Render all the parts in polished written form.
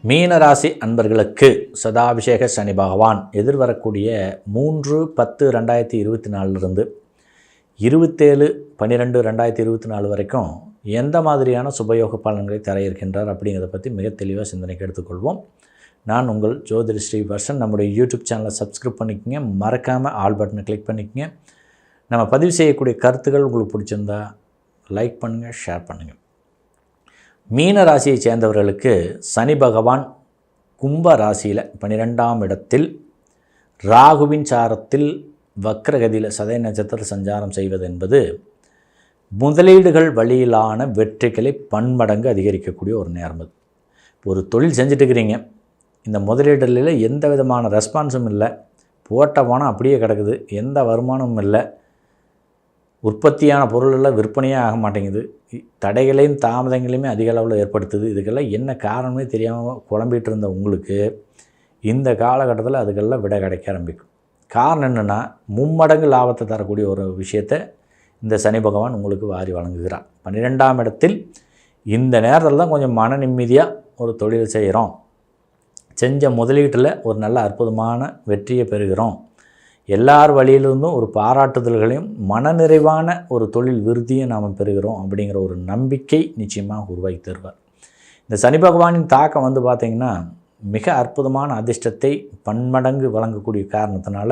மீனராசி அன்பர்களுக்கு சதாபிஷேக சனி பகவான் எதிர்வரக்கூடிய 3/10/2024 27/12/2024 வரைக்கும் எந்த மாதிரியான சுபயோக பலன்களை தர இருக்கின்றார் அப்படிங்கிறத பற்றி மிக தெளிவாக சிந்தனைக்கு எடுத்துக்கொள்வோம். நான் உங்கள் ஜோதிட ஸ்ரீ வர்ஷன். நம்முடைய யூடியூப் சேனலை சப்ஸ்கிரைப் பண்ணிக்கோங்க, மறக்காமல் ஆல் பட்டனை கிளிக் பண்ணிக்கோங்க. நம்ம பதிவு செய்யக்கூடிய கருத்துக்கள் உங்களுக்கு பிடிச்சிருந்தா லைக் பண்ணுங்கள், ஷேர் பண்ணுங்கள். மீன ராசியை சேர்ந்தவர்களுக்கு சனி பகவான் கும்ப ராசியில் 12ஆம் இடத்தில் ராகுவின் சாரத்தில் வக்ரகதியில் சதய நட்சத்திர சஞ்சாரம் செய்வது என்பது முதலீடுகள் வழியிலான வெற்றிகளை பன்மடங்கு அதிகரிக்கக்கூடிய ஒரு நேரம். அது ஒரு தொழில் செஞ்சுட்டு இருக்கிறீங்க, இந்த முதலீடுகளில் எந்த விதமான ரெஸ்பான்ஸும் இல்லை, போட்ட பணம் அப்படியே கிடக்குது, எந்த வருமானமும் இல்லை, உற்பத்தியான பொருளெல்லாம் விற்பனையே ஆக மாட்டேங்குது, தடைகளையும் தாமதங்களையுமே அதிக அளவில் ஏற்படுத்துது. இதுக்கெல்லாம் என்ன காரணமே தெரியாமல் குழம்பிட்டு இருந்த உங்களுக்கு இந்த காலகட்டத்தில் அதுக்கெல்லாம் விடை கிடைக்க ஆரம்பிக்கும். காரணம் என்னென்னா, மும்மடங்கு லாபத்தை தரக்கூடிய ஒரு விஷயத்தை இந்த சனி பகவான் உங்களுக்கு வாரி வழங்குகிறார். 12ஆம் இடத்தில் இந்த நேரத்தில் தான் கொஞ்சம் மன நிம்மதியாக ஒரு தொழில் செய்கிறோம், செஞ்ச முதலீட்டில் ஒரு நல்ல அற்புதமான வெற்றியை பெறுகிறோம், எல்லார் வழியிலிருந்தும் ஒரு பாராட்டுதல்களையும் மனநிறைவான ஒரு தொழில் விருத்தியை நாம் பெறுகிறோம் அப்படிங்கிற ஒரு நம்பிக்கை நிச்சயமாக உருவாக்கி தருவார். இந்த சனி பகவானின் தாக்கம் பார்த்திங்கன்னா மிக அற்புதமான அதிர்ஷ்டத்தை பன்மடங்கு வழங்கக்கூடிய காரணத்தினால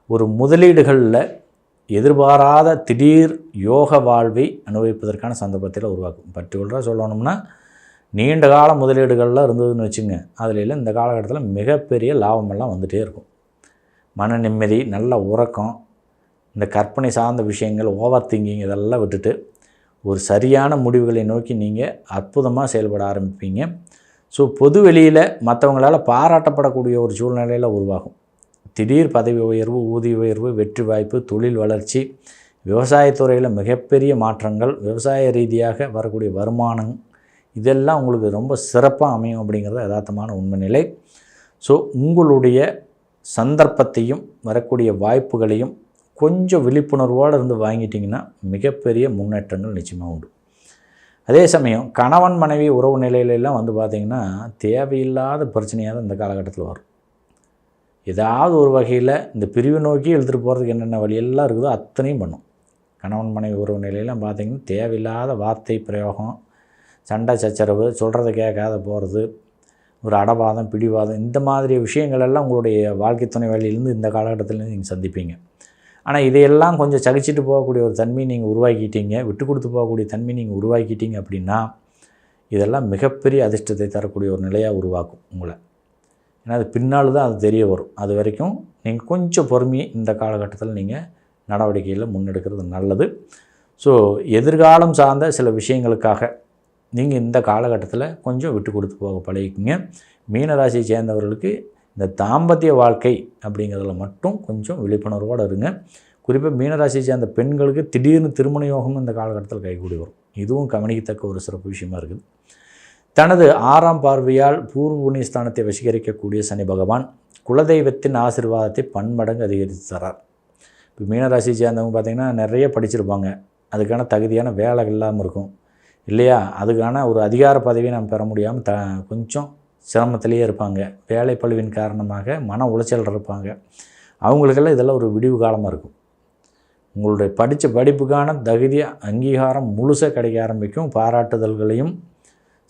ஒரு முதலீடுகளில் எதிர்பாராத திடீர் யோக வாழ்வை அனுபவிப்பதற்கான சந்தர்ப்பத்தில் உருவாக்கும். பர்டிகுலராக சொல்லணும்னா, நீண்ட கால முதலீடுகள்லாம் இருந்ததுன்னு வச்சுங்க, அதில் இந்த காலகட்டத்தில் மிகப்பெரிய லாபமெல்லாம் வந்துகிட்டே இருக்கும். மன நிம்மதி, நல்ல உறக்கம், இந்த கற்பனை சார்ந்த விஷயங்கள், ஓவர் திங்கிங் இதெல்லாம் விட்டுட்டு ஒரு சரியான முடிவுகளை நோக்கி நீங்கள் அற்புதமாக செயல்பட ஆரம்பிப்பீங்க. ஸோ பொது வெளியில் மற்றவங்களால் பாராட்டப்படக்கூடிய ஒரு சூழ்நிலையில் உருவாகும். திடீர் பதவி உயர்வு, ஊதிய உயர்வு, வெற்றி வாய்ப்பு, தொழில் வளர்ச்சி, விவசாயத்துறையில் மிகப்பெரிய மாற்றங்கள், விவசாய ரீதியாக வரக்கூடிய வருமானம், இதெல்லாம் உங்களுக்கு ரொம்ப சிறப்பாக அமையும் அப்படிங்கிறது யதார்த்தமான உண்மை நிலை. ஸோ உங்களுடைய சந்தர்ப்பத்தையும் வரக்கூடிய வாய்ப்புகளையும் கொஞ்சம் விழிப்புணர்வோடு இருந்து வாங்கிட்டிங்கன்னா மிகப்பெரிய முன்னேற்றங்கள் நிச்சயமாக உண்டு. அதே சமயம் கணவன் மனைவி உறவு நிலையிலெல்லாம் பார்த்திங்கன்னா தேவையில்லாத பிரச்சனையாக தான் இந்த காலகட்டத்தில் வரும். ஏதாவது ஒரு வகையில் இந்த பிரிவு நோக்கி எழுத்துட்டு போகிறதுக்கு என்னென்ன வழியெல்லாம் இருக்குதோ அத்தனையும் பண்ணும். கணவன் மனைவி உறவு நிலையெல்லாம் பார்த்திங்கன்னா தேவையில்லாத வார்த்தை பிரயோகம், சண்டை சச்சரவு, சொல்கிறத கேட்காத போகிறது, ஒரு அடவாதம், பிடிவாதம், இந்த மாதிரி விஷயங்களெல்லாம் உங்களுடைய வாழ்க்கை துணை வழியிலேருந்து இந்த காலகட்டத்தில் நீங்கள் சந்திப்பீங்க. ஆனால் இதையெல்லாம் கொஞ்சம் சகிச்சிட்டு போகக்கூடிய ஒரு தன்மையை நீங்கள் உருவாக்கிட்டீங்க, விட்டு கொடுத்து போகக்கூடிய தன்மையை நீங்கள் உருவாக்கிட்டீங்க அப்படின்னா இதெல்லாம் மிகப்பெரிய அதிர்ஷ்டத்தை தரக்கூடிய ஒரு நிலையாக உருவாக்கும் உங்களை. ஏன்னா அது பின்னால் தான் அது தெரிய வரும். அது வரைக்கும் நீங்கள் கொஞ்சம் பொறுமையை இந்த காலகட்டத்தில் நீங்கள் நடவடிக்கையில் முன்னெடுக்கிறது நல்லது. ஸோ எதிர்காலம் சார்ந்த சில விஷயங்களுக்காக நீங்கள் இந்த காலகட்டத்தில் கொஞ்சம் விட்டு கொடுத்து போக பழகிக்குங்க. மீனராசியை சேர்ந்தவர்களுக்கு இந்த தாம்பத்திய வாழ்க்கை அப்படிங்கிறதுல மட்டும் கொஞ்சம் விழிப்புணர்வோடு இருங்க. குறிப்பாக மீனராசியை சேர்ந்த பெண்களுக்கு திடீர்னு திருமண யோகம் இந்த காலகட்டத்தில் கைகூடி வரும். இதுவும் கவனிக்கத்தக்க ஒரு சிறப்பு விஷயமா இருக்குது. தனது 6ஆம் பார்வையால் பூர்வ புண்ணியஸ்தானத்தை வசீகரிக்கக்கூடிய சனி பகவான் குலதெய்வத்தின் ஆசீர்வாதத்தை பன்மடங்கு அதிகரித்து தரார். இப்போ மீனராசியை சேர்ந்தவங்க பார்த்திங்கன்னா நிறைய படிச்சிருப்பாங்க, அதுக்கான தகுதியான வேலை இல்லாமல் இருக்கும் இல்லையா, அதுக்கான ஒரு அதிகார பதவியை நம்ம பெற முடியாமல் கொஞ்சம் சிரமத்திலேயே இருப்பாங்க. வேலை பளுவின் காரணமாக மன உளைச்சல் இருப்பாங்க. அவங்களுக்கெல்லாம் இதெல்லாம் ஒரு விடிவு காலமாக இருக்கும். உங்களுடைய படித்த படிப்புக்கான தகுதி அங்கீகாரம் முழுசாக கிடைக்க ஆரம்பிக்கும். பாராட்டுதல்களையும்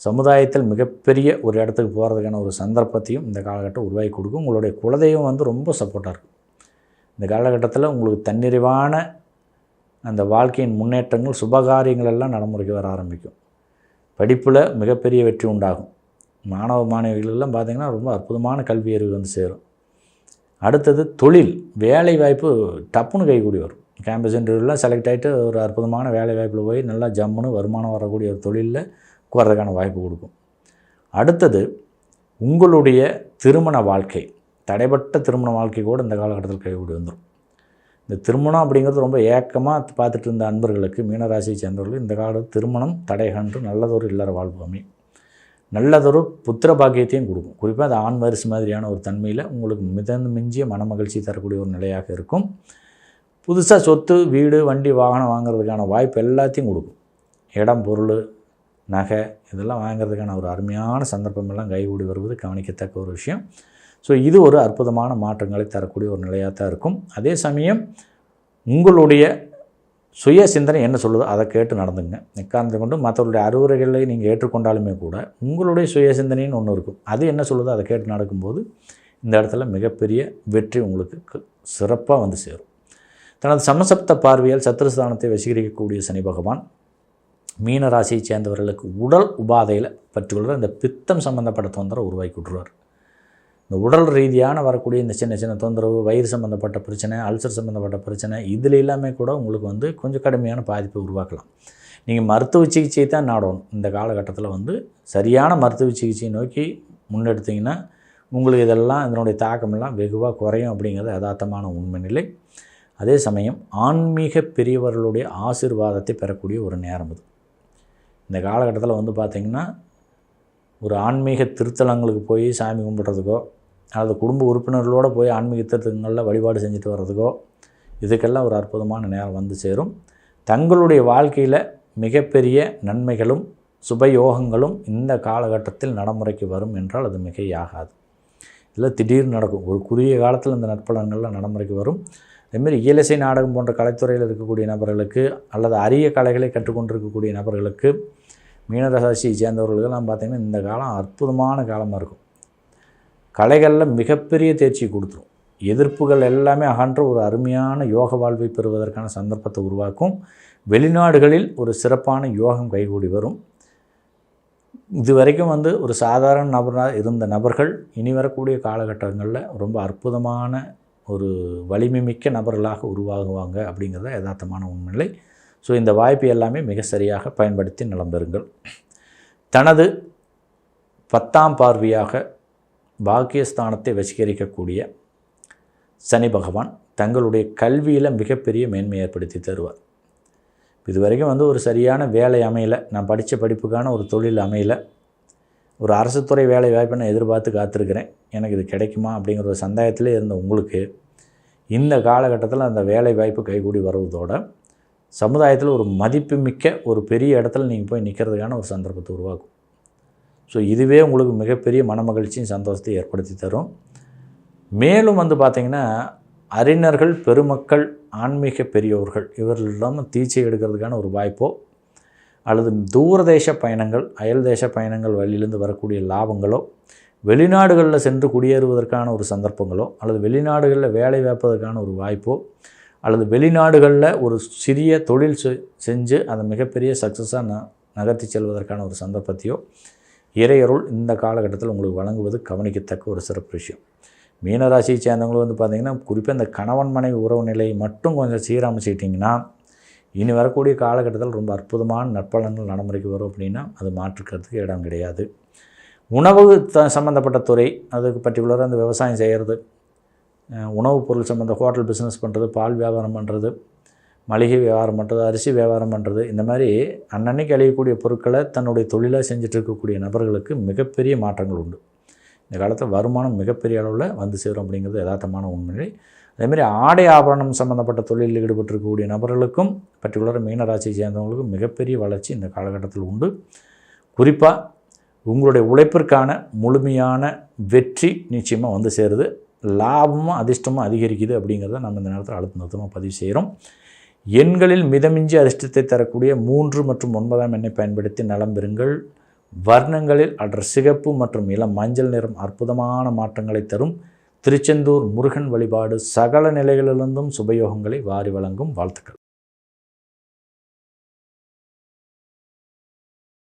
சமுதாயத்தில் மிகப்பெரிய ஒரு இடத்துக்கு போகிறதுக்கான ஒரு சந்தர்ப்பத்தையும் இந்த காலகட்டம் உருவாக்கி கொடுக்கும். உங்களுடைய குலதெய்வம் ரொம்ப சப்போர்ட்டாக இருக்கும். இந்த காலகட்டத்தில் உங்களுக்கு தன்னிறைவான அந்த வாழ்க்கையின் முன்னேற்றங்கள், சுபகாரியங்கள் எல்லாம் நடைமுறைக்கு வர ஆரம்பிக்கும். படிப்பில் மிகப்பெரிய வெற்றி உண்டாகும். மாணவ மாணவிகளெல்லாம் பார்த்திங்கன்னா ரொம்ப அற்புதமான கல்வி அறிவு சேரும். அடுத்தது தொழில், வேலை வாய்ப்பு டப்புன்னு கைகூடி வரும். கேம்பஸ் இன்டர்வியூலாம் செலக்ட் ஆகிட்டு ஒரு அற்புதமான வேலை வாய்ப்பில் போய் நல்லா ஜம்முன்னு வருமானம் வரக்கூடிய ஒரு தொழிலில் வர்றதுக்கான வாய்ப்பு கொடுக்கும். அடுத்தது உங்களுடைய திருமண வாழ்க்கை, தடைப்பட்ட திருமண வாழ்க்கை கூட இந்த காலகட்டத்தில் கைகூடி வந்துடும். இந்த திருமணம் அப்படிங்கிறது ரொம்ப ஏக்கமாக பார்த்துட்டு இருந்த அன்பர்களுக்கு, மீனராசியை சேர்ந்தவர்களுக்கு இந்த காலத்தில் திருமணம் தடைகன்று நல்லதொரு இல்லற வாழ்வு அமையும். நல்லதொரு புத்திர பாக்கியத்தையும் கொடுக்கும். குறிப்பாக அது ஆண் வாரிசு மாதிரியான ஒரு தன்மையில் உங்களுக்கு மிஞ்சிய மனமகிழ்ச்சி தரக்கூடிய ஒரு நிலையாக இருக்கும். புதுசாக சொத்து, வீடு, வண்டி, வாகனம் வாங்கிறதுக்கான வாய்ப்பு எல்லாத்தையும் கொடுக்கும். இடம், பொருள், நகை இதெல்லாம் வாங்குறதுக்கான ஒரு அருமையான சந்தர்ப்பமெல்லாம் கைகூடி வருவது கவனிக்கத்தக்க ஒரு விஷயம். ஸோ இது ஒரு அற்புதமான மாற்றங்களை தரக்கூடிய ஒரு நிலையாக தான் இருக்கும். அதே சமயம் உங்களுடைய சுய சிந்தனை என்ன சொல்லுதோ அதை கேட்டு நடந்துங்க. எக்காரணத்தை கொண்டு மற்றவருடைய அறிவுரைகளை நீங்கள் ஏற்றுக்கொண்டாலுமே கூட உங்களுடைய சுய சிந்தனைன்னு ஒன்று இருக்கும். அது என்ன சொல்லுதோ அதை கேட்டு நடக்கும்போது இந்த இடத்துல மிகப்பெரிய வெற்றி உங்களுக்கு சிறப்பாக வந்து சேரும். தனது சமசப்த பார்வையால் சத்துருஸ்தானத்தை வசீகரிக்கக்கூடிய சனி பகவான் மீன ராசியை சேர்ந்தவர்களுக்கு உடல் உபாதையில் பர்டிகுலராக இந்த பித்தம் சம்மந்தப்பட்ட தொந்தரவு உருவாக்கி விட்ருவார். இந்த உடல் ரீதியான வரக்கூடிய இந்த சின்ன சின்ன தொந்தரவு, வயிறு சம்மந்தப்பட்ட பிரச்சனை, அல்சர் சம்மந்தப்பட்ட பிரச்சனை, இதில் எல்லாமே கூட உங்களுக்கு வந்து கொஞ்சம் கடுமையான பாதிப்பை உருவாக்கலாம். நீங்கள் மருத்துவ சிகிச்சையை தான் நாடணும். இந்த காலகட்டத்தில் வந்து சரியான மருத்துவ சிகிச்சையை நோக்கி முன்னெடுத்திங்கன்னா உங்களுக்கு இதனுடைய தாக்கமெல்லாம் வெகுவாக குறையும் அப்படிங்கிறது யதார்த்தமான உண்மை நிலை. அதே சமயம் ஆன்மீக பெரியவர்களுடைய ஆசீர்வாதத்தை பெறக்கூடிய ஒரு நேரம் இது. இந்த காலகட்டத்தில் வந்து பார்த்திங்கன்னா ஒரு ஆன்மீக திருத்தலங்களுக்கு போய் சாமி கும்பிட்றதுக்கோ அல்லது குடும்ப உறுப்பினர்களோடு போய் ஆன்மீக திருத்தலங்களில் வழிபாடு செஞ்சுட்டு வர்றதுக்கோ இதுக்கெல்லாம் ஒரு அற்புதமான நேரம் வந்து சேரும். தங்களுடைய வாழ்க்கையில் மிகப்பெரிய நன்மைகளும் சுபயோகங்களும் இந்த காலகட்டத்தில் நடைமுறைக்கு வரும் என்றால் அது மிகையாகாது. இதில் திடீர்னு நடக்கும். ஒரு குறுகிய காலத்தில் இந்த நற்பலன்கள்லாம் நடைமுறைக்கு வரும். அதேமாதிரி இயலிசை நாடகம் போன்ற கலைத்துறையில் இருக்கக்கூடிய நபர்களுக்கு அல்லது அரிய கலைகளை கற்றுக்கொண்டிருக்கக்கூடிய நபர்களுக்கு மீனராசியை சேர்ந்தவர்களுக்கெல்லாம் பார்த்திங்கன்னா இந்த காலம் அற்புதமான காலமாக இருக்கும். கலைகளில் மிகப்பெரிய தேர்ச்சி கொடுத்துரும். எதிர்ப்புகள் எல்லாமே அகன்ற ஒரு அருமையான யோக வாழ்வை பெறுவதற்கான சந்தர்ப்பத்தை உருவாக்கும். வெளிநாடுகளில் ஒரு சிறப்பான யோகம் கைகூடி வரும். இதுவரைக்கும் வந்து ஒரு சாதாரண நபராக இருந்த நபர்கள் இனி வரக்கூடிய காலகட்டங்களில் ரொம்ப அற்புதமான ஒரு வலிமை மிக்க நபர்களாக உருவாகுவாங்க அப்படிங்கிறத யதார்த்தமான உண்மையில்லை. ஸோ இந்த வாய்ப்பை எல்லாமே மிக சரியாக பயன்படுத்தி நலம் பெறுங்கள். தனது 10ஆம் பார்வையாக பாக்கியஸ்தானத்தை வசீகரிக்கக்கூடிய சனி பகவான் தங்களுடைய கல்வியில் மிகப்பெரிய மேன்மை ஏற்படுத்தி தருவார். இதுவரைக்கும் வந்து ஒரு சரியான வேலை அமையலை, நான் படித்த படிப்புக்கான ஒரு தொழில் அமையலை, ஒரு அரசு துறை வேலை வாய்ப்பை நான் எதிர்பார்த்து காத்திருக்கிறேன், எனக்கு இது கிடைக்குமா அப்படிங்கிற ஒரு சந்தேகத்திலே இருந்த உங்களுக்கு இந்த காலகட்டத்தில் அந்த வேலை வாய்ப்பு கைகூடி வருவதோட சமுதாயத்தில் ஒரு மதிப்புமிக்க ஒரு பெரிய இடத்துல நீங்கள் போய் நிற்கிறதுக்கான ஒரு சந்தர்ப்பத்தை உருவாக்கும். ஸோ இதுவே உங்களுக்கு மிகப்பெரிய மனமகிழ்ச்சியும் சந்தோஷத்தை ஏற்படுத்தி தரும். மேலும் வந்து பார்த்திங்கன்னா அறிஞர்கள், பெருமக்கள், ஆன்மீக பெரியோர்கள் இவர்களிடம் தீட்சை எடுக்கிறதுக்கான ஒரு வாய்ப்போ அல்லது தூரதேச பயணங்கள், அயல் தேச பயணங்கள் வழியிலிருந்து வரக்கூடிய லாபங்களோ, வெளிநாடுகளில் சென்று குடியேறுவதற்கான ஒரு சந்தர்ப்பங்களோ அல்லது வெளிநாடுகளில் வேலை வாய்ப்பதற்கான ஒரு வாய்ப்போ அல்லது வெளிநாடுகளில் ஒரு சிறிய தொழில் செஞ்சு அதை மிகப்பெரிய சக்ஸஸாக நகர்த்தி செல்வதற்கான ஒரு சந்தர்ப்பத்தையோ இறையருள் இந்த காலகட்டத்தில் உங்களுக்கு வழங்குவது கவனிக்கத்தக்க ஒரு சிறப்பு விஷயம். மீனராசியை சேர்ந்தவங்களும் வந்து பார்த்திங்கன்னா குறிப்பாக இந்த கணவன் மனைவி உறவு நிலையை மட்டும் கொஞ்சம் சீரமைச்சிட்டிங்கன்னா இனி வரக்கூடிய காலகட்டத்தில் ரொம்ப அற்புதமான நற்பலன்கள் நடைமுறைக்கு வரும் அப்படின்னா அது மாற்றுக்கிறதுக்கு இடம் கிடையாது. உணவு சம்மந்தப்பட்ட துறை, அதுக்கு பர்டிகுலராக அந்த விவசாயம் செய்கிறது, உணவுப் பொருள் சம்மந்த ஹோட்டல் பிஸ்னஸ் பண்ணுறது, பால் வியாபாரம் பண்ணுறது, மளிகை வியாபாரம் பண்ணுறது, அரிசி வியாபாரம் பண்ணுறது, இந்த மாதிரி அன்னன்னைக்கு அழியக்கூடிய பொருட்களை தன்னுடைய தொழிலாக செஞ்சுட்டு இருக்கக்கூடிய நபர்களுக்கு மிகப்பெரிய மாற்றங்கள் உண்டு. இந்த காலத்தில் வருமானம் மிகப்பெரிய அளவில் வந்து சேரும் அப்படிங்கிறது யதார்த்தமான உண்மை. அதேமாதிரி ஆடை ஆபரணம் சம்மந்தப்பட்ட தொழிலில் ஈடுபட்டிருக்கக்கூடிய நபர்களுக்கும் பர்டிகுலராக மீனராசியை சேர்ந்தவங்களுக்கும் மிகப்பெரிய வளர்ச்சி இந்த காலகட்டத்தில் உண்டு. குறிப்பாக உங்களுடைய உழைப்பிற்கான முழுமையான வெற்றி நிச்சயமாக வந்து சேருது. லாபமும் அதிர்ஷ்டமும் அதிகரிக்குது அப்படிங்கிறத நம்ம இந்த நேரத்தில் அழுத்த நிறுத்தமாக பதிவு செய்கிறோம். எண்களில் மிதமிஞ்சி அதிர்ஷ்டத்தை தரக்கூடிய 3 மற்றும் 9ஆம் எண்ணை பயன்படுத்தி நலம் பெறுங்கள். வர்ணங்களில் அடர் சிகப்பு மற்றும் இளம் மஞ்சள் நிறம் அற்புதமான மாற்றங்களை தரும். திருச்செந்தூர் முருகன் வழிபாடு சகல நிலைகளிலிருந்தும் சுபயோகங்களை வாரி வழங்கும். வாழ்த்துக்கள்.